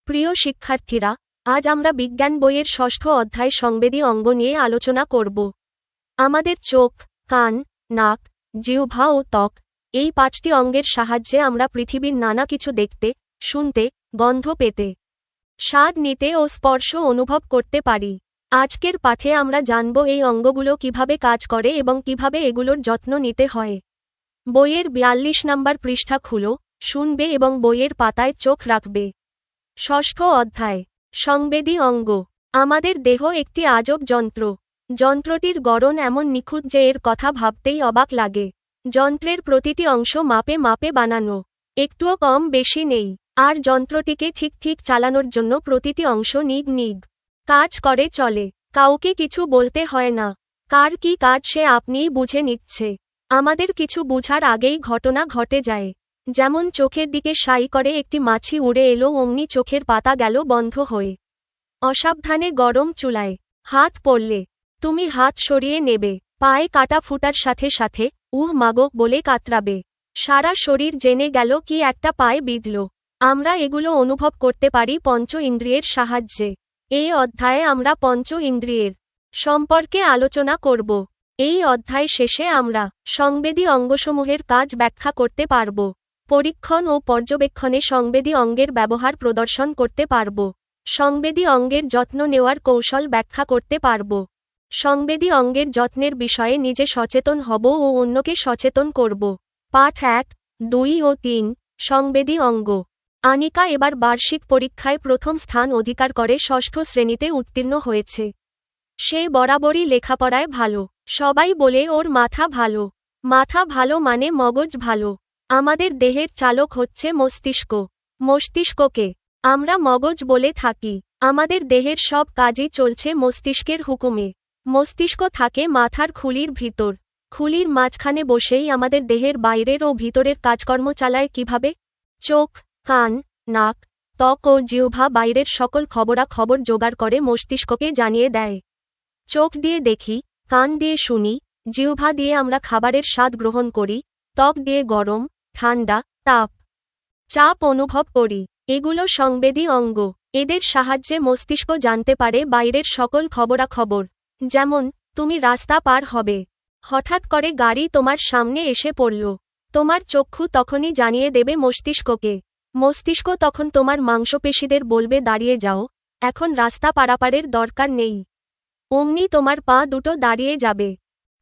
প্রিয় শিক্ষার্থীরা, আজ আমরা বিজ্ঞান বইয়ের ষষ্ঠ অধ্যায় সংবেদী অঙ্গ নিয়ে আলোচনা করব। আমাদের চোখ, কান, নাক, জিহ্বা ও ত্বক এই 5টি অঙ্গের সাহায্যে আমরা পৃথিবীর নানা কিছু দেখতে, শুনতে, গন্ধ পেতে, স্বাদ নিতে ও স্পর্শ অনুভব করতে পারি। আজকের পাঠে আমরা জানব এই অঙ্গগুলো কিভাবে কাজ করে এবং কিভাবে এগুলোর যত্ন নিতে হয়। বইয়ের 42 নম্বর পৃষ্ঠা খুলো, শুনবে এবং বইয়ের পাতায় চোখ রাখবে। ষষ্ঠ অধ্যায় সংবেদী অঙ্গ। আমাদের দেহ একটি আজব যন্ত্র। যন্ত্রটির গড়ন এমন নিখুঁত যে এর কথা ভাবতেই অবাক লাগে। যন্ত্রের প্রতিটি অংশ মাপে মাপে বানানো, একটুও কম বেশি নেই। আর যন্ত্রটিকে ঠিক ঠিক চালানোর জন্য প্রতিটি অংশ নিগ নিগ কাজ করে চলে। কাউকে কিছু বলতে হয় না। কার কি কাজ সে আপনিই বুঝে নিচ্ছে। আমাদের কিছু বুঝার আগেই ঘটনা ঘটে যায়। যেমন চোখের দিকে সাই করে একটি মাছি উড়ে এলো, অমনি চোখের পাতা গেল বন্ধ হয়ে। অসাবধানে গরম চুলায় হাত পড়লে তুমি হাত সরিয়ে নেবে। পায়ে কাটা ফুটার সাথে সাথে মাগো বলে কাতরাবে। সারা শরীর জেনে গেল কি একটা পায়ে বিঁধল। আমরা এগুলো অনুভব করতে পারি পঞ্চ ইন্দ্রিয়ের সাহায্যে। এই অধ্যায়ে আমরা পঞ্চ ইন্দ্রিয়ের সম্পর্কে আলোচনা করব। এই অধ্যায় শেষে আমরা সংবেদী অঙ্গসমূহের কাজ ব্যাখ্যা করতে পারব। পরীক্ষণ ও পর্যবেক্ষণে সংবেদী অঙ্গের ব্যবহার প্রদর্শন করতে পারব। সংবেদী অঙ্গের যত্ন নেওয়ার কৌশল ব্যাখ্যা করতে পারব। সংবেদী অঙ্গের যত্নের বিষয়ে নিজে সচেতন হব ও অন্যকে সচেতন করব। পাঠ 1, 2 ও 3 সংবেদী অঙ্গ। আনিকা এবার বার্ষিক পরীক্ষায় প্রথম স্থান অধিকার করে ষষ্ঠ শ্রেণীতে উত্তীর্ণ হয়েছে। সে বরাবরই লেখাপড়ায় ভালো। সবাই বলে ওর মাথা ভালো। মাথা ভালো মানে মগজ ভালো। আমাদের দেহের চালক হচ্ছে মস্তিষ্ক। মস্তিষ্ককে আমরা মগজ বলে থাকি। আমাদের দেহের সব কাজই চলছে মস্তিষ্কের হুকুমে। মস্তিষ্ক থাকে মাথার খুলির ভিতর। খুলির মাঝখানে বসেই আমাদের দেহের বাইরের ও ভিতরের কাজকর্ম চালায় কিভাবে? চোখ, কান, নাক, ত্বক ও জিহ্বা বাইরের সকল খবরাখবর জোগাড় করে মস্তিষ্ককে জানিয়ে দেয়। চোখ দিয়ে দেখি, কান দিয়ে শুনি, জিহ্বা দিয়ে আমরা খাবারের স্বাদ গ্রহণ করি, ত্বক দিয়ে গরম, ঠান্ডা, তাপ, চাপ অনুভব করি। এগুলো সংবেদী অঙ্গ। এদের সাহায্যে মস্তিষ্ক জানতে পারে বাইরের সকল খবরাখবর। যেমন, তুমি রাস্তা পার হবে। হঠাৎ করে গাড়ি তোমার সামনে এসে পড়ল। তোমার চক্ষু তখনই জানিয়ে দেবে মস্তিষ্ককে। মস্তিষ্ক তখন তোমার মাংসপেশিদের বলবে দাঁড়িয়ে যাও, এখন রাস্তা পারাপারের দরকার নেই। অমনি তোমার পা দুটো দাঁড়িয়ে যাবে।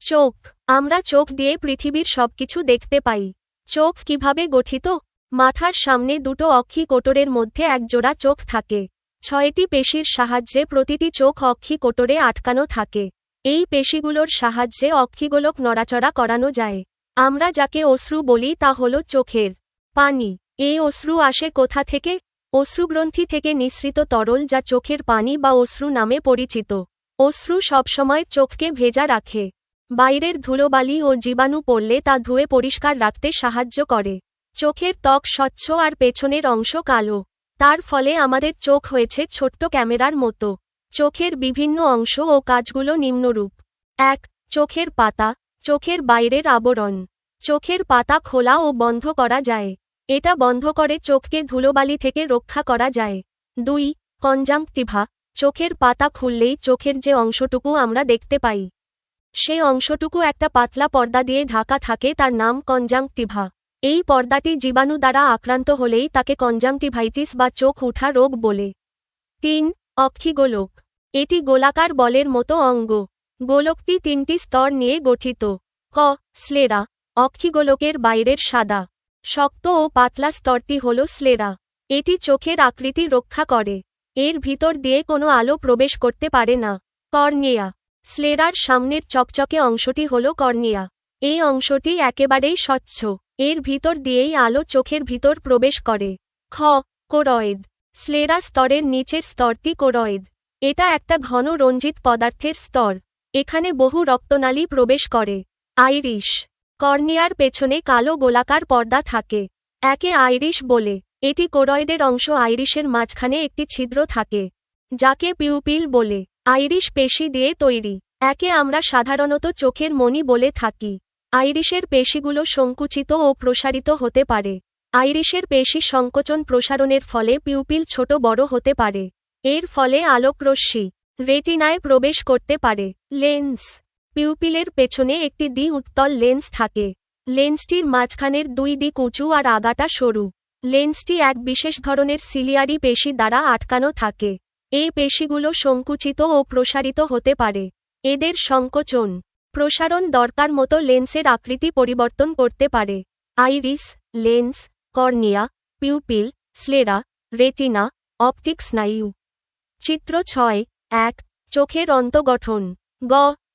চোখ। আমরা চোখ দিয়ে পৃথিবীর সবকিছু দেখতে পাই। চোখ কিভাবে গঠিত? মাথার সামনে দুটো অক্ষি কোটরের মধ্যে একজোড়া চোখ থাকে। 6টি পেশির সাহায্যে প্রতিটি চোখ অক্ষি কোটরে আটকানো থাকে। এই পেশিগুলোর সাহায্যে অক্ষিগোলক নড়াচড়া করানো যায়। আমরা যাকে অশ্রু বলি তা হল চোখের পানি। এই অশ্রু আসে কোথা থেকে? অশ্রুগ্রন্থি থেকে নিঃসৃত তরল যা চোখের পানি বা অশ্রু নামে পরিচিত। অশ্রু সবসময় চোখকে ভেজা রাখে। বাইরের ধুলোবালি ও জীবাণু পড়লে তা ধুয়ে পরিষ্কার রাখতে সাহায্য করে। চোখের ত্বক স্বচ্ছ আর পেছনের অংশ কালো। তার ফলে আমাদের চোখ হয়েছে ছোট্ট ক্যামেরার মতো। চোখের বিভিন্ন অংশ ও কাজগুলো নিম্নরূপ। 1. চোখের পাতা। চোখের বাইরের আবরণ। চোখের পাতা খোলা ও বন্ধ করা যায়। এটা বন্ধ করে চোখকে ধুলোবালি থেকে রক্ষা করা যায়। 2. কনজাংক্টিভা। চোখের পাতা খুললেই চোখের যে অংশটুকু আমরা দেখতে পাই, সে অংশটুকু একটা পাতলা পর্দা দিয়ে ঢাকা থাকে, তার নাম কনজাংক্টিভা। এই পর্দাটি জীবাণু দ্বারা আক্রান্ত হলেই তাকে কনজাংটিভাইটিস বা চোখ উঠা রোগ বলে। 3. অক্ষিগোলক। এটি গোলাকার বলের মতো অঙ্গ। গোলকটি 3টি স্তর নিয়ে গঠিত। ক. স্লেরা। অক্ষিগোলকের বাইরের সাদা, শক্ত ও পাতলা স্তরটি হল স্লেরা। এটি চোখের আকৃতি রক্ষা করে। এর ভিতর দিয়ে কোনো আলো প্রবেশ করতে পারে না। কর্নিয়া। স্লেরার সামনের চকচকে অংশটি হল কর্নিয়া। এই অংশটি একেবারেই স্বচ্ছ। এর ভিতর দিয়েই আলো চোখের ভিতর প্রবেশ করে। খ. কোরয়েড। স্লেরা স্তরের নিচের স্তরটি কোরয়েড। এটা একটা ঘন রঞ্জিত পদার্থের স্তর। এখানে বহু রক্তনালী প্রবেশ করে। আইরিশ। কর্নিয়ার পেছনে কালো গোলাকার পর্দা থাকে। একে আইরিশ বলে। এটি কোরয়েডের অংশ। আইরিশের মাঝখানে একটি ছিদ্র থাকে, যাকে পিউপিল বলে। আইরিশ পেশি দিয়ে তৈরি। একে আমরা সাধারণত চোখের মণি বলে থাকি। আইরিশের পেশিগুলো সংকুচিত ও প্রসারিত হতে পারে। আইরিশের পেশি সংকোচন প্রসারণের ফলে পিউপিল ছোট বড় হতে পারে। এর ফলে আলোকরশ্মি রেটিনায় প্রবেশ করতে পারে। লেন্স পিউপিলের পেছনে একটি দ্বি-উত্তল লেন্স থাকে। লেন্সটির মাঝখানের দুই দিক উঁচু আর আগাটা সরু। লেন্সটি এক বিশেষ ধরনের সিলিয়ারি পেশি দ্বারা আটকানো থাকে। এই পেশিগুলো সংকুচিত ও প্রসারিত হতে পারে। এদের সংকোচন প্রসারণ দরকার মতো লেন্সের আকৃতি পরিবর্তন করতে পারে। Iris, lens, cornea, pupil, sclera, retina, optic স্নায়ু। চিত্র 6.1 চোখের অন্তঃগঠন। গ.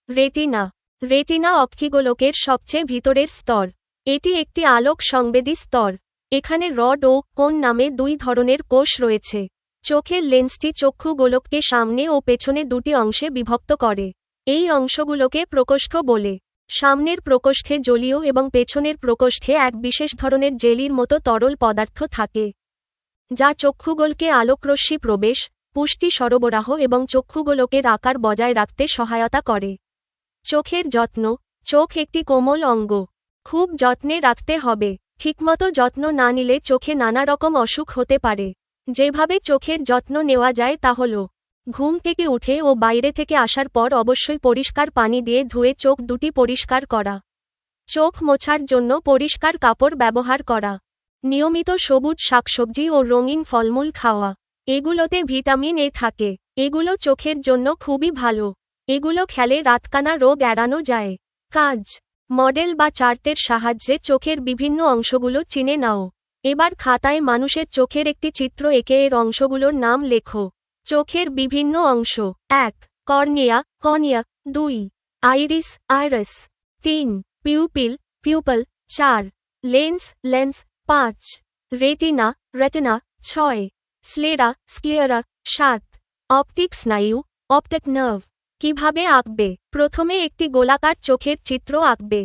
রেটিনা। রেটিনা অক্ষিগোলকের সবচেয়ে ভিতরের স্তর। এটি একটি আলোক সংবেদী স্তর। এখানে রড ও কোণ নামে দুই ধরনের কোষ রয়েছে। চোখের লেন্সটি চক্ষু গোলককে সামনে ও পেছনে দুটি অংশে বিভক্ত করে। এই অংশগুলোকে প্রকোষ্ঠ বলে। সামনের প্রকোষ্ঠে জলীয় এবং পেছনের প্রকোষ্ঠে এক বিশেষ ধরনের জেলির মতো তরল পদার্থ থাকে, যা চক্ষুগোলকে আলোকরশ্মি প্রবেশ, পুষ্টি সরবরাহ এবং চক্ষুগোলকের আকার বজায় রাখতে সহায়তা করে। চোখের যত্ন। চোখ একটি কোমল অঙ্গ। খুব যত্নে রাখতে হবে। ঠিকমতো যত্ন না নিলে চোখে নানা রকম অসুখ হতে পারে। যেভাবে চোখের যত্ন নেওয়া যায় তা হল ঘুম থেকে উঠে ও বাইরে থেকে আসার পর অবশ্যই পরিষ্কার পানি দিয়ে ধুয়ে চোখ দুটি পরিষ্কার করা। চোখ মোছার জন্য পরিষ্কার কাপড় ব্যবহার করা। নিয়মিত সবুজ শাকসবজি ও রঙিন ফলমূল খাওয়া। এগুলোতে ভিটামিন এ থাকে। এগুলো চোখের জন্য খুবই ভালো। এগুলো খেলে রাতকানা রোগ এড়ানো যায়। কাজ। মডেল বা চার্টের সাহায্যে চোখের বিভিন্ন অংশগুলো চিনে নাও। এবার খাতায় মানুষের চোখের একটি চিত্র এঁকে এর অংশগুলোর নাম লেখো। চোখের বিভিন্ন অংশ। 1. Cornea, cornea. 2. Iris, iris. 3. Pupil, pupil. 4. Lens, lens. 5. Retina, retina. 6. Sclera, sclera. 7. Optic স্নায়ু, অপটিক নার্ভ। কিভাবে আঁকবে? প্রথমে একটি গোলাকার চোখের চিত্র আঁকবে।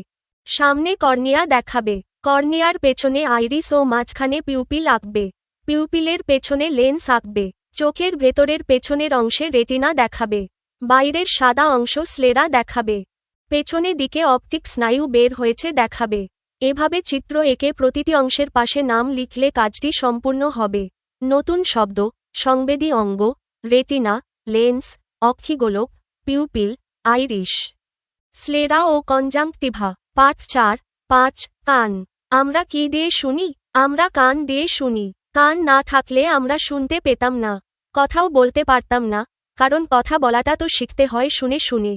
সামনে কর্নিয়া দেখাবে। কর্নিয়ার পেছনে আইরিস ও মাঝখানে পিউপিল আঁকবে। পিউপিলের পেছনে লেন্স আঁকবে। চোখের ভেতরের পেছনের অংশে রেটিনা দেখাবে। বাইরের সাদা অংশ স্লেরা দেখাবে। পেছনে দিকে অপটিক স্নায়ু বের হয়েছে দেখাবে। এভাবে চিত্র এঁকে প্রতিটি অংশের পাশে নাম লিখলে কাজটি সম্পূর্ণ হবে। নতুন শব্দ: সংবেদী অঙ্গ, রেটিনা, লেন্স, অক্ষিগোলক, পিউপিল, আইরিশ। স্লেরা ও কনজাংক্টিভা। পাঠ 4.5 কান। আমরা কি দিয়ে শুনি? আমরা কান দিয়ে শুনি। কান না থাকলে আমরা শুনতে পেতাম না, কথাও বলতে পারতাম না, কারণ কথা বলাটা তো শিখতে হয় শুনে শুনে।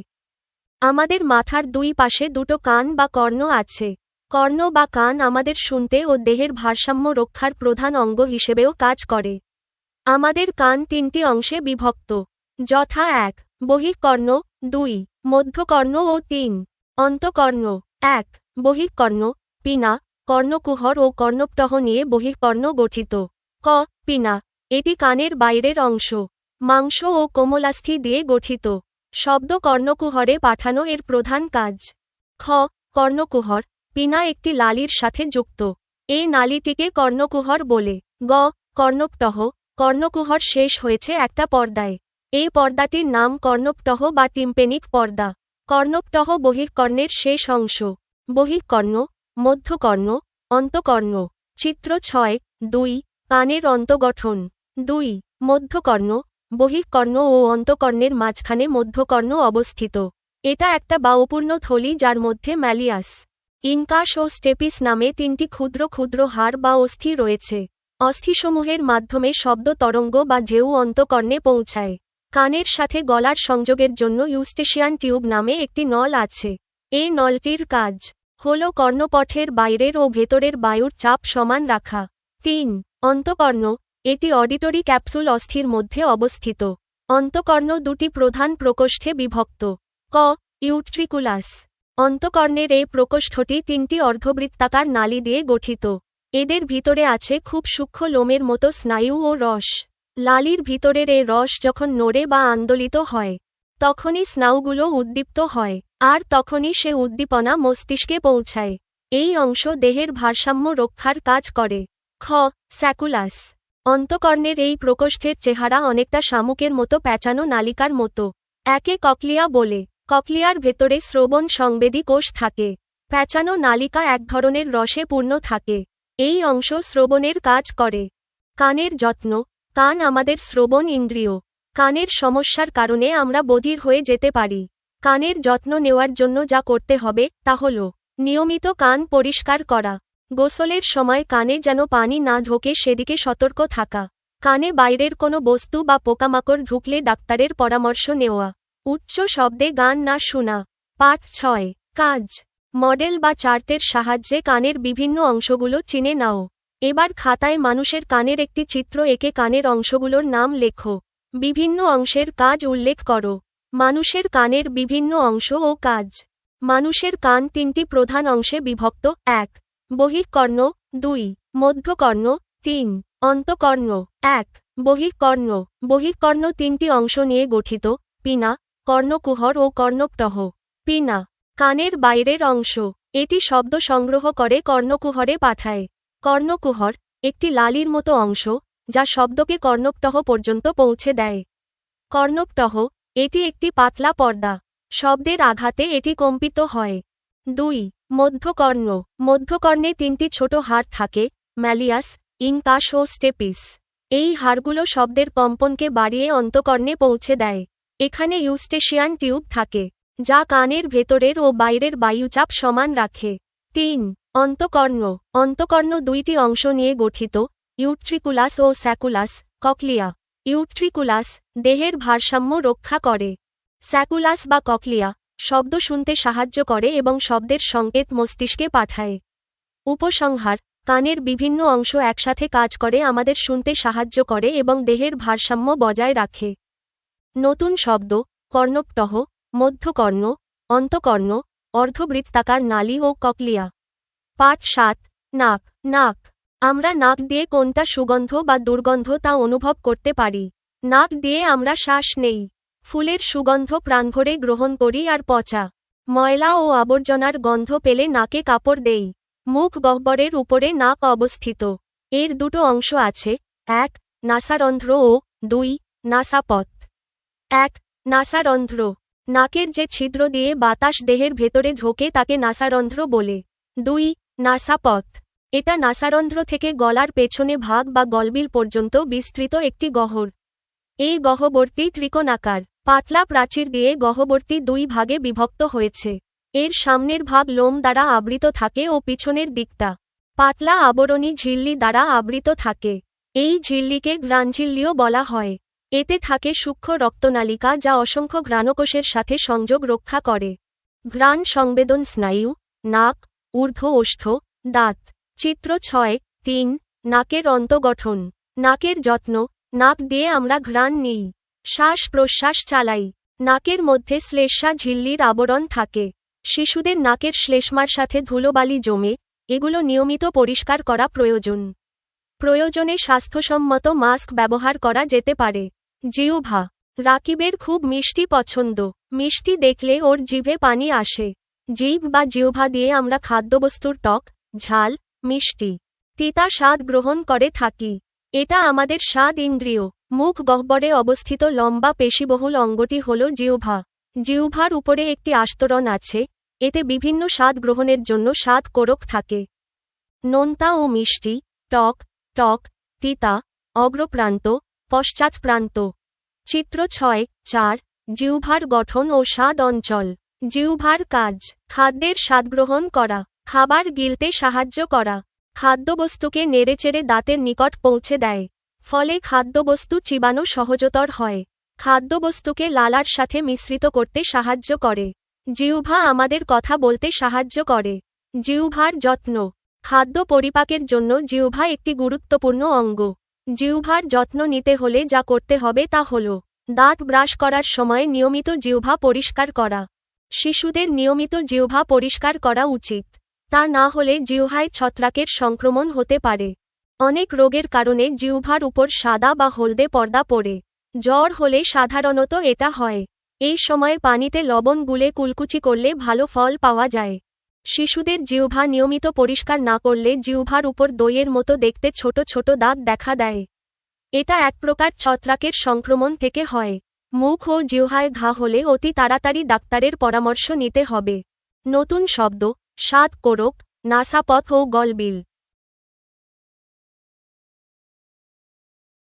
আমাদের মাথার দুই পাশে দুটো কান বা কর্ণ আছে। কর্ণ বা কান আমাদের শুনতে ও দেহের ভারসাম্য রক্ষার প্রধান অঙ্গ হিসেবেও কাজ করে। আমাদের কান তিনটি অংশে বিভক্ত, যথা 1. বহিঃকর্ণ, 2. মধ্যকর্ণ ও 3. অন্তঃকর্ণ। 1. বহিঃকর্ণ, পিনা, কর্ণকুহর ও কর্ণপটহ নিয়ে বহিঃকর্ণ গঠিত। ক. পিনা। এটি কানের বাইরের অংশ, মাংস ও কোমলাস্থি দিয়ে গঠিত। শব্দ কর্ণকুহরে পাঠানো এর প্রধান কাজ। খ. কর্ণকুহর। পিনা একটি নালীর সাথে যুক্ত। এই নালীটিকে কর্ণকুহর বলে। গ. কর্ণপটহ। কর্ণকুহর শেষ হয়েছে একটা পর্দায়। এই পর্দাটির নাম কর্ণপটহ বা টিম্পেনিক পর্দা। কর্ণপটহ বহিঃকর্ণের শেষ অংশ। বহিঃকর্ণ, মধ্যকর্ণ, অন্তঃকর্ণ। চিত্র 6.2 কানের অন্তঃগঠন। 2. মধ্যকর্ণ। বহিঃকর্ণ ও অন্তঃকর্ণের মাঝখানে মধ্যকর্ণ অবস্থিত। এটা একটা বায়ুপূর্ণ থলি যার মধ্যে ম্যালিয়াস, ইনকাস ও স্টেপিস নামে তিনটি ক্ষুদ্র ক্ষুদ্র হাড় বা অস্থি রয়েছে। অস্থিসমূহের মাধ্যমে শব্দ তরঙ্গ বা ঢেউ অন্তঃকর্ণে পৌঁছায়। কানের সাথে গলার সংযোগের জন্য ইউস্টেশিয়ান টিউব নামে একটি নল আছে। এই নলটির কাজ হল কর্ণপথের বাইরের ও ভেতরের বায়ুর চাপ সমান রাখা। 3. অন্তঃকর্ণ। এটি অডিটরি ক্যাপসুল অস্থির মধ্যে অবস্থিত। অন্তঃকর্ণ দুটি প্রধান প্রকোষ্ঠে বিভক্ত। ক. ইউট্রিকুলাস। অন্তঃকর্ণের এই প্রকোষ্ঠটি তিনটি অর্ধবৃত্তাকার নালী দিয়ে গঠিত। এদের ভিতরে আছে খুব সূক্ষ্ম লোমের মতো স্নায়ু ও রস। লালির ভিতরের এই রস যখন নড়ে বা আন্দোলিত হয়, তখনই স্নায়ুগুলো উদ্দীপ্ত হয়, আর তখনই সে উদ্দীপনা মস্তিষ্কে পৌঁছায়। এই অংশ দেহের ভারসাম্য রক্ষার কাজ করে। খ. স্যাকুলাস। অন্তঃকর্ণের এই প্রকোষ্ঠের চেহারা অনেকটা শামুকের মতো প্যাঁচানো নালিকার মতো। একে ককলিয়া বলে। ককলিয়ার ভেতরে শ্রবণ সংবেদী কোষ থাকে। প্যাঁচানো নালিকা এক ধরনের রসে পূর্ণ থাকে। এই অংশ শ্রবণের কাজ করে। কানের যত্ন। কান আমাদের শ্রবণ ইন্দ্রিয়। কানের সমস্যার কারণে আমরা বধির হয়ে যেতে পারি। কানের যত্ন নেওয়ার জন্য যা করতে হবে তা হল নিয়মিত কান পরিষ্কার করা, গোসলের সময় কানে যেন পানি না ঢোকে সেদিকে সতর্ক থাকা, কানে বাইরের কোনো বস্তু বা পোকামাকড় ঢুকলে ডাক্তারের পরামর্শ নেওয়া, উচ্চ শব্দে গান না শোনা। পাঠ 6। কাজ। মডেল বা চার্টের সাহায্যে কানের বিভিন্ন অংশগুলো চিনে নাও। এবার খাতায় মানুষের কানের একটি চিত্র এঁকে কানের অংশগুলোর নাম লেখো। বিভিন্ন অংশের কাজ উল্লেখ করো। মানুষের কানের বিভিন্ন অংশ ও কাজ। মানুষের কান 3টি প্রধান অংশে বিভক্ত। 1. বহিঃকর্ণ। 2. মধ্যকর্ণ। 3. অন্তকর্ণ। 1. বহিঃকর্ণ। বহিঃকর্ণ 3টি অংশ নিয়ে গঠিত: পিনা, কর্ণকুহর ও কর্ণপটহ। পিনা কানের বাইরের অংশ। এটি শব্দ সংগ্রহ করে কর্ণকুহরে পাঠায়। কর্ণকুহর একটি লালির মতো অংশ যা শব্দকে কর্ণপটহ পর্যন্ত পৌঁছে দেয়। কর্ণপটহ এটি একটি পাতলা পর্দা। শব্দের আঘাতে এটি কম্পিত হয়। 2. মধ্যকর্ণ। মধ্যকর্ণে 3টি ছোট হাড় থাকে: ম্যালিয়াস, ইনকাস ও স্টেপিস। এই হাড়গুলো শব্দের কম্পনকে বাড়িয়ে অন্তকর্ণে পৌঁছে দেয়। এখানে ইউস্টেশিয়ান টিউব থাকে যা কানের ভেতরের ও বাইরের বায়ুচাপ সমান রাখে। 3. অন্তকর্ণ। অন্তকর্ণ 2টি অংশ নিয়ে গঠিত: ইউট্রিকুলাস ও স্যাকুলাস। ককলিয়া। ইউট্রিকুলাস দেহের ভারসাম্য রক্ষা করে। স্যাকুলাস বা ককলিয়া শব্দ শুনতে সাহায্য করে এবং শব্দের সংকেত মস্তিষ্কে পাঠায়। উপসংহার: কানের বিভিন্ন অংশ একসাথে কাজ করে আমাদের শুনতে সাহায্য করে এবং দেহের ভারসাম্য বজায় রাখে। নতুন শব্দ: কর্ণপটহ, মধ্যকর্ণ, অন্তকর্ণ, অর্ধবৃত্তাকার নালী ও ককলিয়া। পাঠ 7। নাক। নাক। আমরা নাক দিয়ে কোনটা সুগন্ধ বা দুর্গন্ধ তা অনুভব করতে পারি। নাক দিয়ে আমরা শ্বাস নেই। ফুলের সুগন্ধ প্রাণভরে গ্রহণ করি আর পচা, ময়লা ও আবর্জনার গন্ধ পেলে নাকে কাপড় দেই। মুখ গহ্বরের উপরে নাক অবস্থিত। এর 2টো অংশ আছে: 1. নাসারন্ধ্র ও 2. নাসাপথ। 1. নাসারন্ধ্র। নাকের যে ছিদ্র দিয়ে বাতাস দেহের ভেতরে ঢোকে তাকে নাসারন্ধ্র বলে। 2. নাসাপথ। এটা নাসারন্ধ্র থেকে গলার পেছনে ভাগ বা গলবিল পর্যন্ত বিস্তৃত একটি গহ্বর। এই গহ্বরটি ত্রিকোণাকার। পাতলা প্রাচীর দিয়ে গহ্বরটি 2 ভাগে বিভক্ত হয়েছে। এর সামনের ভাগ লোম দ্বারা আবৃত থাকে ও পিছনের দিকটা পাতলা আবরণী ঝিল্লি দ্বারা আবৃত থাকে। এই ঝিল্লিকে ঘ্রাণঝিল্লিও বলা হয়। এতে থাকে সূক্ষ্ম রক্তনালিকা যা অসংখ্য ঘ্রাণকোষের সাথে সংযোগ রক্ষা করে। ঘ্রাণ সংবেদন স্নায়ু, নাক, ঊর্ধ্ব ওষ্ঠ, দাঁত। চিত্র 6.3। নাকের অন্তগঠন। নাকের যত্ন। নাক দিয়ে আমরা ঘ্রাণ নিই, শ্বাস প্রশ্বাস চালাই। নাকের মধ্যে শ্লেষ্মা ঝিল্লির আবরণ থাকে। শিশুদের নাকের শ্লেষ্মার সাথে ধুলোবালি জমে, এগুলো নিয়মিত পরিষ্কার করা প্রয়োজন। প্রয়োজনে স্বাস্থ্যসম্মত মাস্ক ব্যবহার করা যেতে পারে। জিহ্বা। রাকিবের খুব মিষ্টি পছন্দ। মিষ্টি দেখলে ওর জিভে পানি আসে। জিভ বা জিহ্বা দিয়ে আমরা খাদ্যবস্তুর টক, ঝাল, মিষ্টি, তিতা স্বাদ গ্রহণ করে থাকি। এটা আমাদের স্বাদ ইন্দ্রিয়। মুখ গহ্বরে অবস্থিত লম্বা পেশিবহুল অঙ্গটি হল জিহ্বা। জিহ্বার উপরে একটি আস্তরণ আছে, এতে বিভিন্ন স্বাদ গ্রহণের জন্য স্বাদ কোরক থাকে: নোনতা ও মিষ্টি, টক, টক, তিতা, অগ্রপ্রান্ত, পশ্চাৎপ্রান্ত। চিত্র 6.4। জিহ্বার গঠন ও স্বাদ অঞ্চল। জিহ্বার কাজ: খাদ্যের স্বাদগ্রহণ করা, খাবার গিলতে সাহায্য করা, খাদ্যবস্তুকে নেড়েচেড়ে দাঁতের নিকট পৌঁছে দেয়, ফলে খাদ্যবস্তু চিবানো সহজতর হয়। খাদ্যবস্তুকে লালার সাথে মিশ্রিত করতে সাহায্য করে। জিহ্বা আমাদের কথা বলতে সাহায্য করে। জিহ্বার যত্ন। খাদ্য পরিপাকের জন্য জিহ্বা একটি গুরুত্বপূর্ণ অঙ্গ। জিহ্বার যত্ন নিতে হলে যা করতে হবে তা হল: দাঁত ব্রাশ করার সময় নিয়মিত জিহ্বা পরিষ্কার করা। শিশুদের নিয়মিত জিহ্বা পরিষ্কার করা উচিত, তা না হলে জিহ্বায় ছত্রাকের সংক্রমণ হতে পারে। অনেক রোগের কারণে জিহ্বার উপর সাদা বা হলদে পর্দা পড়ে। জ্বর হলে সাধারণত এটা হয়। এই সময়ে পানিতে লবণ গুলে কুলকুচি করলে ভালো ফল পাওয়া যায়। শিশুদের জিহ্বা নিয়মিত পরিষ্কার না করলে জিহ্বার উপর দইয়ের মতো দেখতে ছোট ছোট দাগ দেখা দেয়। এটা এক প্রকার ছত্রাকের সংক্রমণ থেকে হয়। মুখ ও জিহ্বায় ঘা হলে অতি তাড়াতাড়ি ডাক্তারের পরামর্শ নিতে হবে। নতুন শব্দ: স্বাদ কোরক, নাসাপথ ও গলবিল।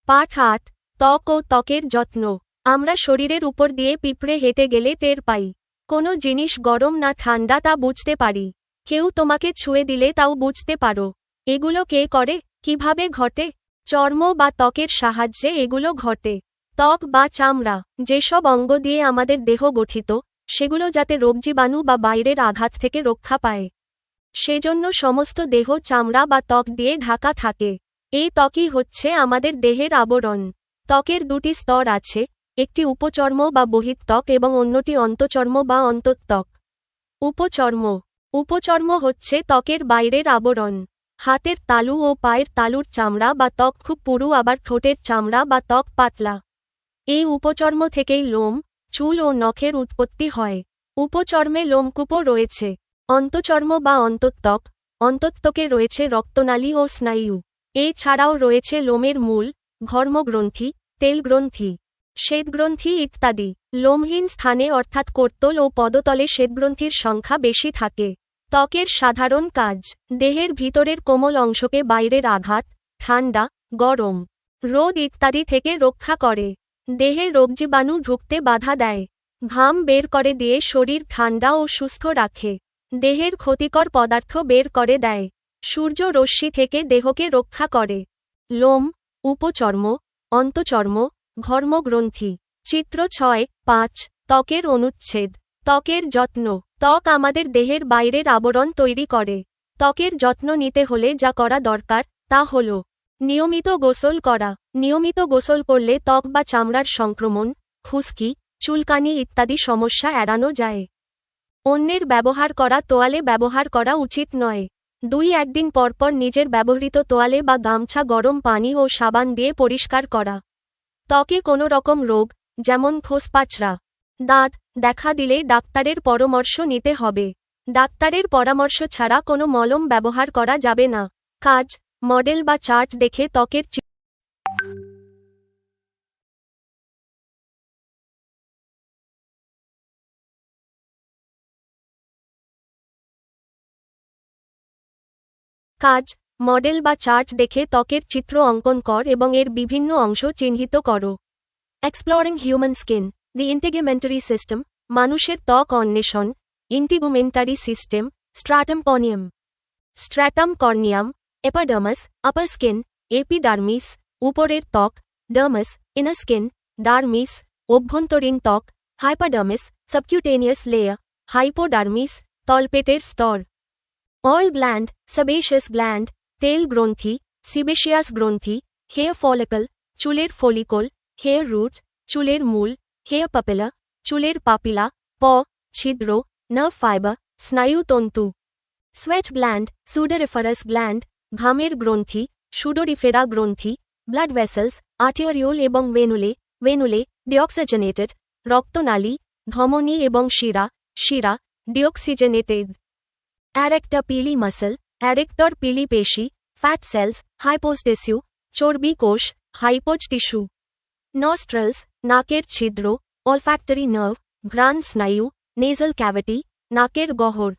পাঠ ৮ ত্বক ও ত্বকের যত্ন। আমরা শরীরের উপর দিয়ে পিঁপড়ে হেঁটে গেলে টের পাই। কোনো জিনিস গরম না ঠান্ডা তা বুঝতে পারি। কেউ তোমাকে ছুঁয়ে দিলে তাও বুঝতে পারো। এগুলো কে করে, কিভাবে ঘটে? চর্ম বা ত্বকের সাহায্যে এগুলো ঘটে। ত্বক বা চামড়া, যেসব অঙ্গ দিয়ে আমাদের দেহ গঠিত, সেগুলো যাতে রোগজীবাণু বা বাইরের আঘাত থেকে রক্ষা পায়, সেজন্য সমস্ত দেহ চামড়া বা ত্বক দিয়ে ঢাকা থাকে। এই ত্বকই হচ্ছে আমাদের দেহের আবরণ। ত্বকের দুটি স্তর আছে, একটি উপচর্ম বা বহিঃত্বক এবং অন্যটি অন্তঃচর্ম বা অন্তঃত্বক। উপচর্ম উপচর্ম হচ্ছে ত্বকের বাইরের আবরণ। হাতের তালু ও পায়ের তালুর চামড়া বা ত্বক খুব পুরু, আবার ঠোঁটের চামড়া বা ত্বক পাতলা। এই উপচর্ম থেকেই লোম, চুল ও নখের উৎপত্তি হয়। উপচর্মে লোমকূপও রয়েছে। অন্তঃচর্ম বা অন্তঃত্বক, অন্তঃত্বকে রয়েছে রক্তনালী ও স্নায়ু। এছাড়াও রয়েছে লোমের মূল, ঘর্মগ্রন্থি, তেলগ্রন্থি, শ্বেতগ্রন্থি ইত্যাদি। লোমহীন স্থানে অর্থাৎ কোরতল ও পদতলে শ্বেতগ্রন্থির সংখ্যা বেশি থাকে। ত্বকের সাধারণ কাজ: দেহের ভিতরের কোমল অংশকে বাইরের আঘাত, ঠান্ডা, গরম, রোদ ইত্যাদি থেকে রক্ষা করে। দেহে রোগজীবাণু ঢুকতে বাধা দেয়। ঘাম বের করে দিয়ে শরীর ঠান্ডা ও সুস্থ রাখে। দেহের ক্ষতিকর পদার্থ বের করে দেয়। সূর্য রশ্মি থেকে দেহকে রক্ষা করে। লোম, উপচর্ম, অন্তঃচর্ম, ঘর্মগ্রন্থি। চিত্র ৬.৫ ত্বকের অনুচ্ছেদ। ত্বকের যত্ন। ত্বক আমাদের দেহের বাইরের আবরণ তৈরি করে। ত্বকের যত্ন নিতে হলে যা করা দরকার তা হল: নিয়মিত গোসল করা। নিয়মিত গোসল করলে ত্বক বা চামড়ার সংক্রমণ, খুশকি, চুলকানি ইত্যাদি সমস্যা এড়ানো যায়। অন্যের ব্যবহার করা তোয়ালে ব্যবহার করা উচিত নয়। ২-১ দিন পরপর নিজের ব্যবহৃত তোয়ালে বা গামছা গরম পানি ও সাবান দিয়ে পরিষ্কার করা। ত্বকে কোনো রকম রোগ, যেমন খোসপাচড়া, দাঁত দেখা দিলে ডাক্তারের পরামর্শ নিতে হবে। ডাক্তারের পরামর্শ ছাড়া কোনো মলম ব্যবহার করা যাবে না। কাজ: মডেল বা চার্ট দেখে ত্বকের কাজ মডেল বা চার্ট দেখে ত্বকের চিত্র অঙ্কন কর এবং এর বিভিন্ন অংশ চিহ্নিত করো। Exploring human skin, the integumentary system, মানুষের ত্বক অন্বেষণ। Integumentary system, stratum corneum, stratum corneum, epidermis, upper skin, epidermis, উপরের ত্বক, ডার্মাস, ইনার স্কিন, ডার্মিস, অভ্যন্তরীণ ত্বক, হাইপাডার্মিস, সাবকিউটেনিয়াস লেয়ার, হাইপোডার্মিস, তলপেটের স্তর। অয়েল গ্ল্যান্ড, সেবেশিয়াস গ্ল্যান্ড, তেল গ্রন্থি, সিবেশিয়াস গ্রন্থি, হেয়ার ফলিকল, চুলের ফলিকল, হেয়ার রুট, চুলের মূল, হেয়ার পাপিলা, চুলের পাপিলা, ছিদ্র, নার্ভ ফাইবার, স্নায়ুতন্তু। সোয়েট গ্ল্যান্ড, সুডোরিফারাস গ্ল্যান্ড, ঘামের গ্রন্থি, সুডোরিফেরা গ্রন্থি, ব্লাড ভেসেলস, আর্টেরিওল এবং ভেনুলে, ডিঅক্সিজেনেটেড, রক্তনালী, ধমনী এবং শিরা, ডিঅক্সিজেনেটেড। অ্যারেক্টা পিলি মাসল, অ্যারেক্টর পিলি পেশি, ফ্যাট সেলস, হাইপোস্টেসিউ, চর্বি কোষ, হাইপোজ টিস্যু। নস্ট্রেলস, নাকের ছিদ্র, অলফ্যাক্টরি নার্ভ, ঘ্রাণ স্নায়ু, নেজাল ক্যাভিটি, নাকের গহ্বর।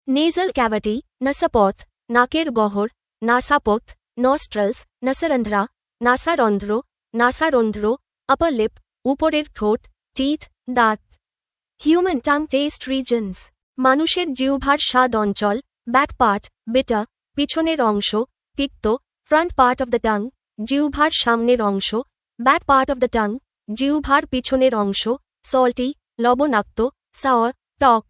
নেজাল ক্যাভিটি, নাসাপথ, নাকের গহ্বর, নাসাপথ, নস্ট্রেলস, নাসারন্ধ্র, আপার লিপ, উপরের ঠোঁট, টিথ, দাঁত। হিউম্যান টাং টেস্ট রিজনস, মানুষের জিহ্বার স্বাদ অঞ্চল, ব্যাক পার্ট, বিটার, পিছনের অংশ, তিক্ত, front part of the tongue, জিহ্বার সামনের অংশ, back part of the tongue, জিহ্বার পিছনের অংশ, সল্টি, লবণাক্ত, সাওয়ার, টক।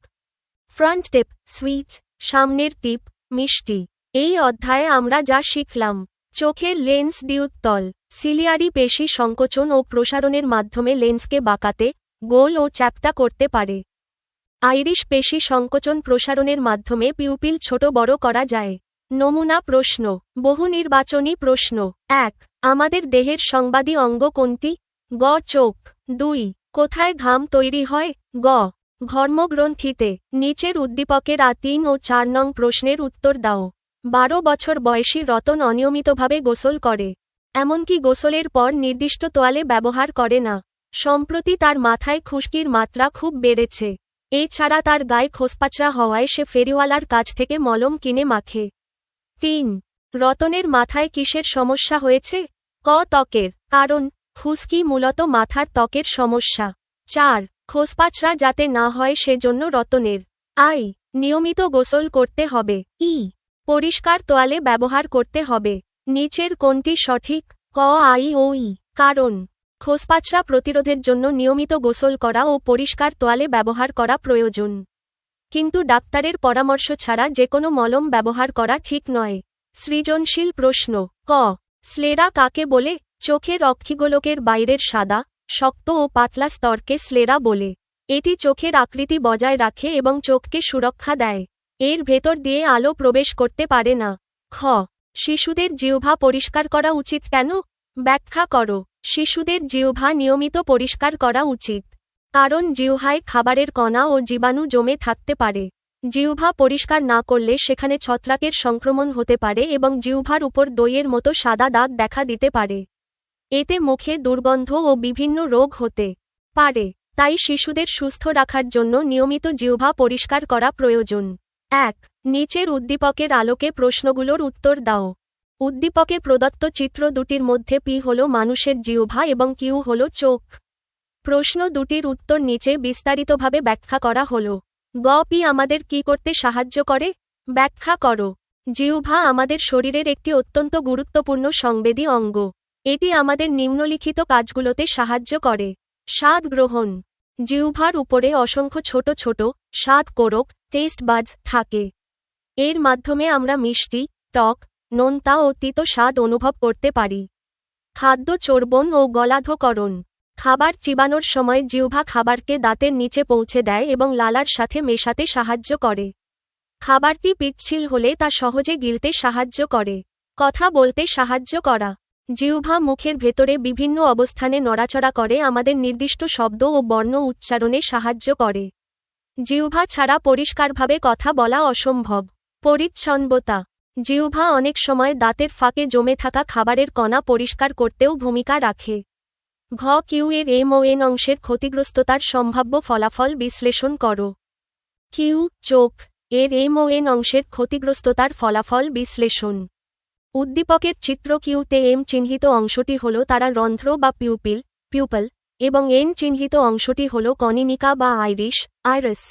ফ্রন্ট টিপ, সুইট, সামনের টিপ, মিষ্টি। এই অধ্যায়ে আমরা যা শিখলাম: চোখের লেন্স দ্বিউত্তল, সিলিয়ারি পেশি সংকোচন ও প্রসারণের মাধ্যমে লেন্সকে বাঁকাতে, গোল ও চ্যাপ্টা করতে পারে। আইরিশ পেশি সংকোচন প্রসারণের মাধ্যমে পিউপিল ছোট বড় করা যায়। নমুনা প্রশ্ন, বহুনির্বাচনী প্রশ্ন। ১. আমাদের দেহের সংবাদী অঙ্গ কোনটি? গ. চোখ। ২. কোথায় ঘাম তৈরি হয়? গ. ঘর্মগ্রন্থিতে। নিচের উদ্দীপকের ৩ ও ৪ নং প্রশ্নের উত্তর দাও। ১২ বছর বয়সী রতন অনিয়মিতভাবে গোসল করে। এমনকি গোসলের পর নির্দিষ্ট তোয়ালে ব্যবহার করে না। সম্প্রতি তার মাথায় খুশকির মাত্রা খুব বেড়েছে। এছাড়া তার গায়ে খোসপাচড়া হওয়ায় সে ফেরিওয়ালার কাছ থেকে মলম কিনে মাখে। ৩. রতনের মাথায় কিসের সমস্যা হয়েছে? ক ত্বকের, কারণ খুশকি মূলত মাথার ত্বকের সমস্যা। 4 খোসপাঁচড়া যাতে না হয় সেজন্য রতনের। আই নিয়মিত গোসল করতে হবে। ই পরিষ্কার তোয়ালে ব্যবহার করতে হবে। নিচের কোনটি সঠিক? ক আই ও ই। কারণ খোসপাঁচড়া প্রতিরোধের জন্য নিয়মিত গোসল করা ও পরিষ্কার তোয়ালে ব্যবহার করা প্রয়োজন, কিন্তু ডাক্তারের পরামর্শ ছাড়া যেকোনো মলম ব্যবহার করা ঠিক নয়। সৃজনশীল প্রশ্ন। ক স্লেরা কাকে বলে? চোখের অক্ষিগোলকের বাইরের সাদা, শক্ত ও পাতলা স্তরকে স্লেরা বলে। এটি চোখের আকৃতি বজায় রাখে এবং চোখকে সুরক্ষা দেয়। এর ভেতর দিয়ে আলো প্রবেশ করতে পারে না। খ শিশুদের জিহ্বা পরিষ্কার করা উচিত কেন? ব্যাখ্যা করো। শিশুদের জিহ্বা নিয়মিত পরিষ্কার করা উচিত, কারণ জিহ্বায় খাবারের কণা ও জীবাণু জমে থাকতে পারে। জিহ্বা পরিষ্কার না করলে সেখানে ছত্রাকের সংক্রমণ হতে পারে এবং জিহ্বার উপর দইয়ের মতো সাদা দাগ দেখা দিতে পারে। এতে মুখে দুর্গন্ধ ও বিভিন্ন রোগ হতে পারে। তাই শিশুদের সুস্থ রাখার জন্য নিয়মিত জিহ্বা পরিষ্কার করা প্রয়োজন। 1 নিচের উদ্দীপকের আলোকে প্রশ্নগুলোর উত্তর দাও। উদ্দীপকে প্রদত্ত চিত্র দুটির মধ্যে পি হল মানুষের জিহ্বা এবং কিউ হল চোখ। প্রশ্ন দুটির উত্তর নিচে বিস্তারিতভাবে ব্যাখ্যা করা হল। গ পি আমাদের কি করতে সাহায্য করে? ব্যাখ্যা করো। জিহ্বা আমাদের শরীরের একটি অত্যন্ত গুরুত্বপূর্ণ সংবেদী অঙ্গ। এটি আমাদের নিম্নলিখিত কাজগুলোতে সাহায্য করে। স্বাদ গ্রহণ। জিহ্বার উপরে অসংখ্য ছোট ছোট স্বাদ কোরক টেস্ট বাডস থাকে। এর মাধ্যমে আমরা মিষ্টি, টক, নোনতা ও তিতো স্বাদ অনুভব করতে পারি। খাদ্য চর্বণ ও গলাধঃকরণ। খাবার চিবানোর সময় জিহ্বা খাবারকে দাঁতের নিচে পৌঁছে দেয় এবং লালার সাথে মেশাতে সাহায্য করে। খাবারটি পিচ্ছিল হলে তা সহজে গিলতে সাহায্য করে। কথা বলতে সাহায্য করা। জিহ্বা মুখের ভেতরে বিভিন্ন অবস্থানে নড়াচড়া করে আমাদের নির্দিষ্ট শব্দ ও বর্ণ উচ্চারণে সাহায্য করে। জিহ্বা ছাড়া পরিষ্কারভাবে কথা বলা অসম্ভব। পরিচ্ছন্নতা। জিহ্বা অনেক সময় দাঁতের ফাঁকে জমে থাকা খাবারের কণা পরিষ্কার করতেও ভূমিকা রাখে। ঘ কিউ এর এম ও এন অংশের ক্ষতিগ্রস্ততার সম্ভাব্য ফলাফল বিশ্লেষণ করো। কিউ চোখ এর এম ও এন অংশের ক্ষতিগ্রস্ততার ফলাফল বিশ্লেষণ। উদ্দীপকের চিত্র কিউতে এম চিহ্নিত অংশটি হল তারা রন্ধ্র বা পিউপল এবং এন চিহ্নিত অংশটি হল কনিনিকা বা আইরিস।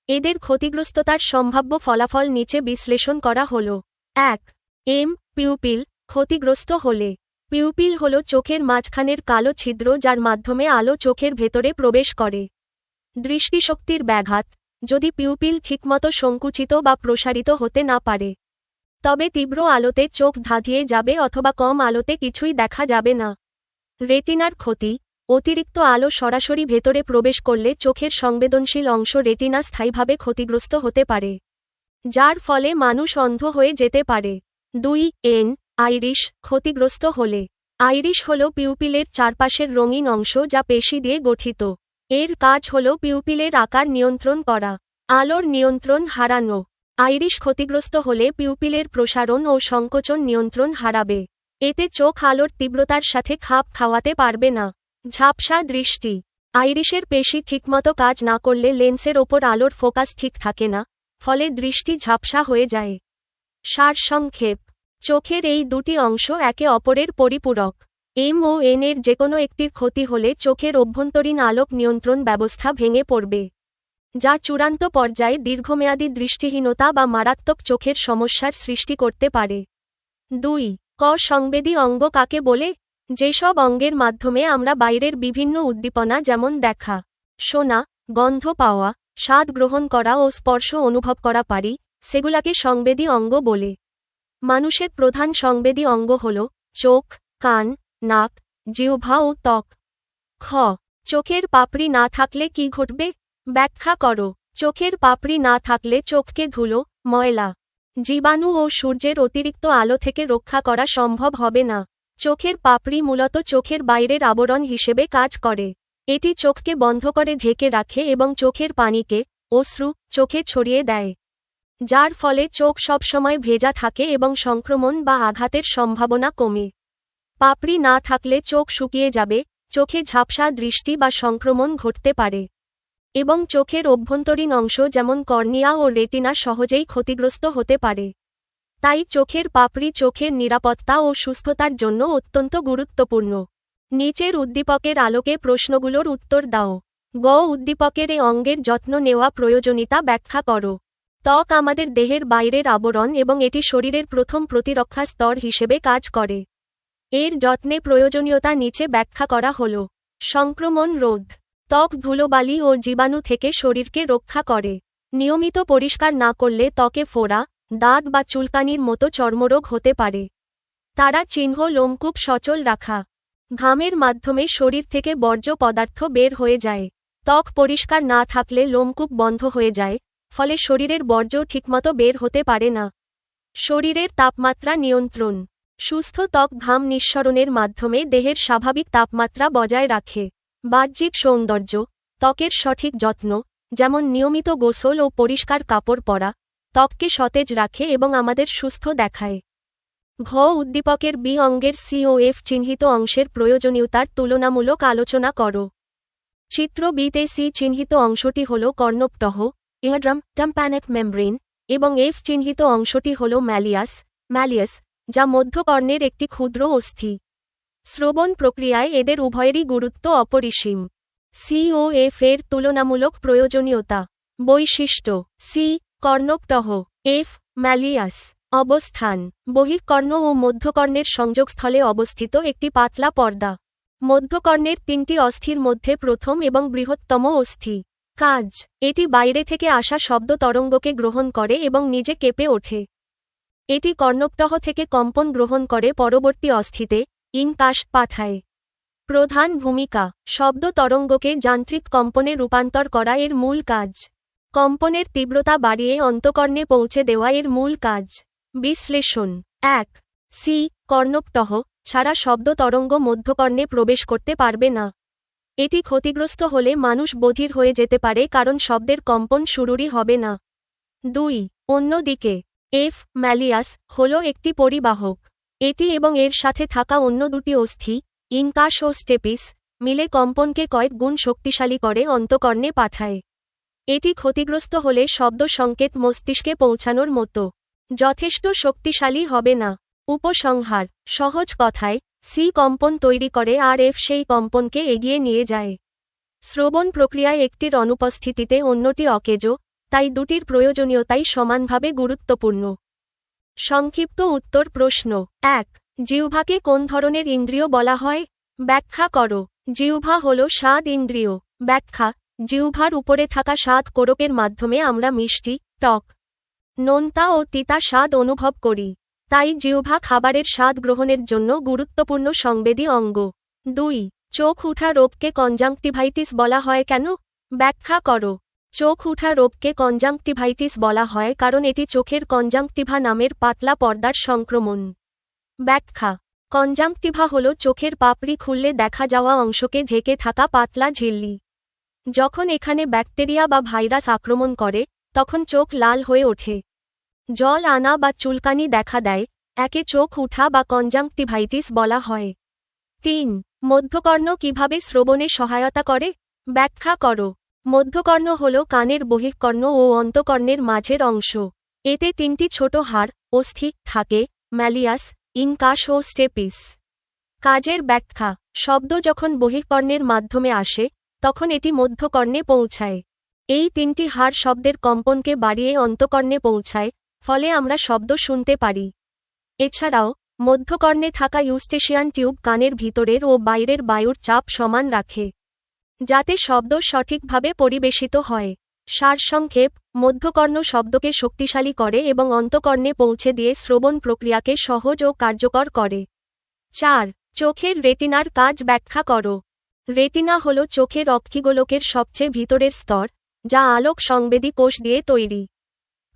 এদের ক্ষতিগ্রস্ততার সম্ভাব্য ফলাফল নিচে বিশ্লেষণ করা হল। 1 এম পিউপিল ক্ষতিগ্রস্ত হলে। পিউপিল হল চোখের মাঝখানের কালো ছিদ্র যার মাধ্যমে আলো চোখের ভেতরে প্রবেশ করে। দৃষ্টিশক্তির ব্যাঘাত। যদি পিউপিল ঠিকমতো সংকুচিত বা প্রসারিত হতে না পারে, তবে তীব্র আলোতে চোখ ধাঁধিয়ে যাবে অথবা কম আলোতে কিছুই দেখা যাবে না। রেটিনার ক্ষতি। অতিরিক্ত আলো সরাসরি ভেতরে প্রবেশ করলে চোখের সংবেদনশীল অংশ রেটিনা স্থায়ীভাবে ক্ষতিগ্রস্ত হতে পারে, যার ফলে মানুষ অন্ধ হয়ে যেতে পারে। 2 এন আইরিশ ক্ষতিগ্রস্ত হলে। আইরিশ হল পিউপিলের চারপাশের রঙিন অংশ যা পেশি দিয়ে গঠিত। এর কাজ হল পিউপিলের আকার নিয়ন্ত্রণ করা, আলোর নিয়ন্ত্রণ হারানো। আইরিশ ক্ষতিগ্রস্ত হলে পিউপিলের প্রসারণ ও সংকোচন নিয়ন্ত্রণ হারাবে। এতে চোখ আলোর তীব্রতার সাথে খাপ খাওয়াতে পারবে না। ঝাপসা দৃষ্টি। আইরিশের পেশি ঠিকমতো কাজ না করলে লেন্সের ওপর আলোর ফোকাস ঠিক থাকে না, ফলে দৃষ্টি ঝাপসা হয়ে যায়। সারসংক্ষেপ। চোখের এই দুটি অংশ একে অপরের পরিপূরক। এম ও এন এর যেকোনো একটির ক্ষতি হলে চোখের অভ্যন্তরীণ আলোক নিয়ন্ত্রণ ব্যবস্থা ভেঙে পড়বে, যা চূড়ান্ত পর্যায়ে দীর্ঘমেয়াদী দৃষ্টিহীনতা বা মারাত্মক চোখের সমস্যার সৃষ্টি করতে পারে। 2 ক সংবেদী অঙ্গ কাকে বলে? যেসব অঙ্গের মাধ্যমে আমরা বাইরের বিভিন্ন উদ্দীপনা যেমন দেখা, শোনা, গন্ধ পাওয়া, স্বাদ গ্রহণ করা ও স্পর্শ অনুভব করা পারি, সেগুলাকে সংবেদী অঙ্গ বলে। মানুষের প্রধান সংবেদী অঙ্গ হল চোখ, কান, নাক, জিহ্বা ও ত্বক। খ চোখের পাপড়ি না থাকলে কি ঘটবে? ব্যাখ্যা করো। চোখের পাপড়ি না থাকলে চোখকে ধুলো, ময়লা, জীবাণু ও সূর্যের অতিরিক্ত আলো থেকে রক্ষা করা সম্ভব হবে না। চোখের পাপড়ি মূলত চোখের বাইরের আবরণ হিসেবে কাজ করে। এটি চোখকে বন্ধ করে ঢেকে রাখে এবং চোখের পানিকে, অশ্রু, চোখে ছড়িয়ে দেয়, যার ফলে চোখ সবসময় ভেজা থাকে এবং সংক্রমণ বা আঘাতের সম্ভাবনা কমে। পাপড়ি না থাকলে চোখ শুকিয়ে যাবে, চোখে ঝাপসা দৃষ্টি বা সংক্রমণ ঘটতে পারে, এবং চোখের অভ্যন্তরীণ অংশ যেমন কর্নিয়া ও রেটিনা সহজেই ক্ষতিগ্রস্ত হতে পারে। তাই চোখের পাপড়ি চোখের নিরাপত্তা ও সুস্থতার জন্য অত্যন্ত গুরুত্বপূর্ণ। নিচের উদ্দীপকের আলোকে প্রশ্নগুলোর উত্তর দাও। গ উদ্দীপকের এ অঙ্গের যত্ন নেওয়া প্রয়োজনীয়তা ব্যাখ্যা করো। ত্বক আমাদের দেহের বাইরের আবরণ এবং এটি শরীরের প্রথম প্রতিরক্ষা স্তর হিসেবে কাজ করে। এর যত্নে প্রয়োজনীয়তা নিচে ব্যাখ্যা করা হল। সংক্রমণ রোধ। ত্বক ধুলোবালি ও জীবাণু থেকে শরীরকে রক্ষা করে। নিয়মিত পরিষ্কার না করলে ত্বকে ফোড়া, দাগ বা চুলকানির মতো চর্মরোগ হতে পারে। তারা চিহ্ন লোমকূপ সচল রাখা। ঘামের মাধ্যমে শরীর থেকে বর্জ্য পদার্থ বের হয়ে যায়। ত্বক পরিষ্কার না থাকলে লোমকূপ বন্ধ হয়ে যায়, ফলে শরীরের বর্জ্য ঠিকমতো বের হতে পারে না। শরীরের তাপমাত্রা নিয়ন্ত্রণ। সুস্থ ত্বক ঘাম নিঃসরণের মাধ্যমে দেহের স্বাভাবিক তাপমাত্রা বজায় রাখে। বাহ্যিক সৌন্দর্য। ত্বকের সঠিক যত্ন, যেমন নিয়মিত গোসল ও পরিষ্কার কাপড় পরা, ত্বককে সতেজ রাখে এবং আমাদের সুস্থ দেখায়। ঘ উদ্দীপকের বি অঙ্গের সি ও এফ চিহ্নিত অংশের প্রয়োজনীয়তার তুলনামূলক আলোচনা করো। চিত্র বিতে সি চিহ্নিত অংশটি হল কর্ণপটহ, ইয়ারড্রাম, টাম্প্যানিক মেমব্রেন, এবং এফ চিহ্নিত অংশটি হল ম্যালিয়াস, যা মধ্যকর্ণের একটি ক্ষুদ্র অস্থি। শ্রবণ প্রক্রিয়ায় এদের উভয়েরই গুরুত্ব অপরিসীম। সি ও এফ এর তুলনামূলক প্রয়োজনীয়তা। বৈশিষ্ট্য। সি কর্ণপটহ, এফ ম্যালিয়াস। অবস্থান। বহিঃকর্ণ ও মধ্যকর্ণের সংযোগস্থলে অবস্থিত একটি পাতলা পর্দা। মধ্যকর্ণের তিনটি অস্থির মধ্যে প্রথম এবং বৃহত্তম অস্থি। কাজ। এটি বাইরে থেকে আসা শব্দ তরঙ্গকে গ্রহণ করে এবং নিজে কেঁপে ওঠে। এটি কর্ণপটহ থেকে কম্পন গ্রহণ করে পরবর্তী অস্থিতে ইনকাশ পাঠায়। প্রধান ভূমিকা। শব্দ তরঙ্গকে যান্ত্রিক কম্পনে রূপান্তর করা এর মূল কাজ। কম্পনের তীব্রতা বাড়িয়ে অন্তকর্ণে পৌঁছে দেওয়া এর মূল কাজ। বিশ্লেষণ। ১ সি কর্ণপটহ ছাড়া শব্দ তরঙ্গ মধ্যকর্ণে প্রবেশ করতে পারবে না। এটি ক্ষতিগ্রস্ত হলে মানুষ বধির হয়ে যেতে পারে কারণ শব্দের কম্পন শুরুরই হবে না। ২ অন্যদিকে এফ ম্যালিয়াস হল একটি পরিবাহক। এটি এবং এর সাথে থাকা অন্য দুটি অস্থি, ইনকাশ ও স্টেপিস, মিলে কম্পনকে কয়েক গুণ শক্তিশালী করে অন্তকর্ণে পাঠায়। এটি ক্ষতিগ্রস্ত হলে শব্দ সংকেত মস্তিষ্কে পৌঁছানোর মতো যথেষ্ট শক্তিশালী হবে না। উপসংহার। সহজ কথায়, সি কম্পন তৈরি করে আর এফ সেই কম্পনকে এগিয়ে নিয়ে যায়। শ্রবণ প্রক্রিয়ায় একটির অনুপস্থিতিতে অন্যটি অকেজো, তাই দুটির প্রয়োজনীয়তাই সমানভাবে গুরুত্বপূর্ণ। সংক্ষিপ্ত উত্তর প্রশ্ন ১ জিহ্বাকে কোন ধরনের ইন্দ্রিয় বলা হয়? ব্যাখ্যা করো। জিহ্বা হল স্বাদ ইন্দ্রিয়। ব্যাখ্যা। জিহ্বার উপরে থাকা স্বাদ কোরকের মাধ্যমে আমরা মিষ্টি, টক, নোনতা ও তিতা স্বাদ অনুভব করি। তাই জিহ্বা খাবারের স্বাদ গ্রহণের জন্য গুরুত্বপূর্ণ সংবেদী অঙ্গ। ২ চোখ উঠা রোগকে কনজাংক্টিভাইটিস বলা হয় কেন? ব্যাখ্যা করো। চোখ উঠা রোগকে কনজাংক্টিভাইটিস বলা হয় কারণ এটি চোখের কনজাংক্টিভা নামের পাতলা পর্দার সংক্রমণ। ব্যাখ্যা। কনজাংক্টিভা হল চোখের পাপড়ি খুললে দেখা যাওয়া অংশকে ঢেকে থাকা পাতলা ঝিল্লি। যখন এখানে ব্যাকটেরিয়া বা ভাইরাস আক্রমণ করে, তখন চোখ লাল হয়ে ওঠে। জল আনা বা চুলকানি দেখা দেয়, একে চোখ উঠা বা কনজাংক্টিভাইটিস বলা হয়। ৩ মধ্যকর্ণ কিভাবে শ্রবণে সহায়তা করে? ব্যাখ্যা করো। মধ্যকর্ণ হল কানের বহিঃকর্ণ ও অন্তকর্ণের মাঝের অংশ। এতে তিনটি ছোট হাড়, অস্থি, থাকে, ম্যালিয়াস, ইনকাশ ও স্টেপিস। কাজের ব্যাখ্যা। শব্দ যখন বহিঃকর্ণের মাধ্যমে আসে, তখন এটি মধ্যকর্ণে পৌঁছায়। এই তিনটি হাড় শব্দের কম্পনকে বাড়িয়ে অন্তকর্ণে পৌঁছায়, ফলে আমরা শব্দ শুনতে পারি। এছাড়াও, মধ্যকর্ণে থাকা ইউস্টেশিয়ান টিউব কানের ভিতরের ও বাইরের বায়ুর চাপ সমান রাখে, যাতে শব্দ সঠিকভাবে পরিবেশিত হয়। সারসংক্ষেপ, মধ্যকর্ণ শব্দকে শক্তিশালী করে এবং অন্তকর্ণে পৌঁছে দিয়ে শ্রবণ প্রক্রিয়াকে সহজ ও কার্যকর করে। ৪ চোখের রেটিনার কাজ ব্যাখ্যা করো। রেটিনা হল চোখের অক্ষিগোলকের সবচেয়ে ভিতরের স্তর, যা আলোক সংবেদী কোষ দিয়ে তৈরি।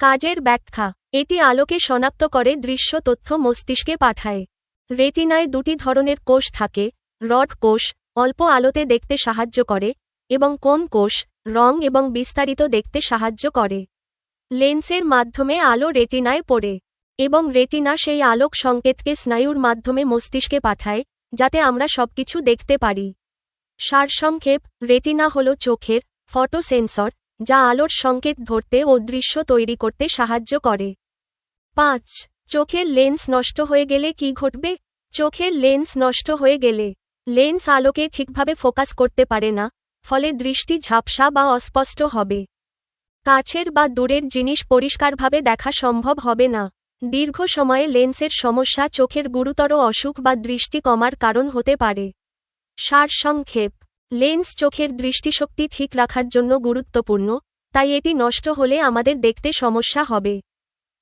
কাজের ব্যাখ্যা। এটি আলোকে শনাক্ত করে দৃশ্য তথ্য মস্তিষ্কে পাঠায়। রেটিনায় দুটি ধরনের কোষ থাকে, রড কোষ, অল্প আলোতে দেখতে সাহায্য করে, এবং কোন কোষ, রং এবং বিস্তারিত দেখতে সাহায্য করে। লেন্সের মাধ্যমে আলো রেটিনায় পড়ে, এবং রেটিনা সেই আলোক সংকেতকে স্নায়ুর মাধ্যমে মস্তিষ্কে পাঠায়, যাতে আমরা সবকিছু দেখতে পারি। সারসংক্ষেপ, রেটিনা হল চোখের ফটোসেন্সর, যা আলোর সংকেত ধরতে ও দৃশ্য তৈরি করতে সাহায্য করে। ৫ চোখের লেন্স নষ্ট হয়ে গেলে কি ঘটবে? চোখের লেন্স নষ্ট হয়ে গেলে লেন্স আলোকে ঠিকভাবে ফোকাস করতে পারে না, ফলে দৃষ্টি ঝাপসা বা অস্পষ্ট হবে। কাছের বা দূরের জিনিস পরিষ্কারভাবে দেখা সম্ভব হবে না। দীর্ঘ সময়ে লেন্সের সমস্যা চোখের গুরুতর অসুখ বা দৃষ্টি কমার কারণ হতে পারে। সারসংক্ষেপ: লেন্স চোখের দৃষ্টিশক্তি ঠিক রাখার জন্য গুরুত্বপূর্ণ, তাই এটি নষ্ট হলে আমাদের দেখতে সমস্যা হবে।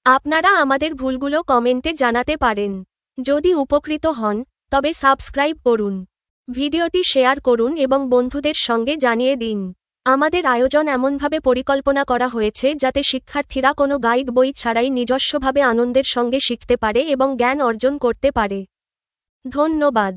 আপনারা আমাদের ভুলগুলো কমেন্টে জানাতে পারেন। যদি উপকৃত হন, তবে সাবস্ক্রাইব করুন, ভিডিওটি শেয়ার করুন এবং বন্ধুদের সঙ্গে জানিয়ে দিন। আমাদের আয়োজন এমনভাবে পরিকল্পনা করা হয়েছে যাতে শিক্ষার্থীরা কোনো গাইড বই ছাড়াই নিজস্বভাবে আনন্দের সঙ্গে শিখতে পারে এবং জ্ঞান অর্জন করতে পারে। ধন্যবাদ।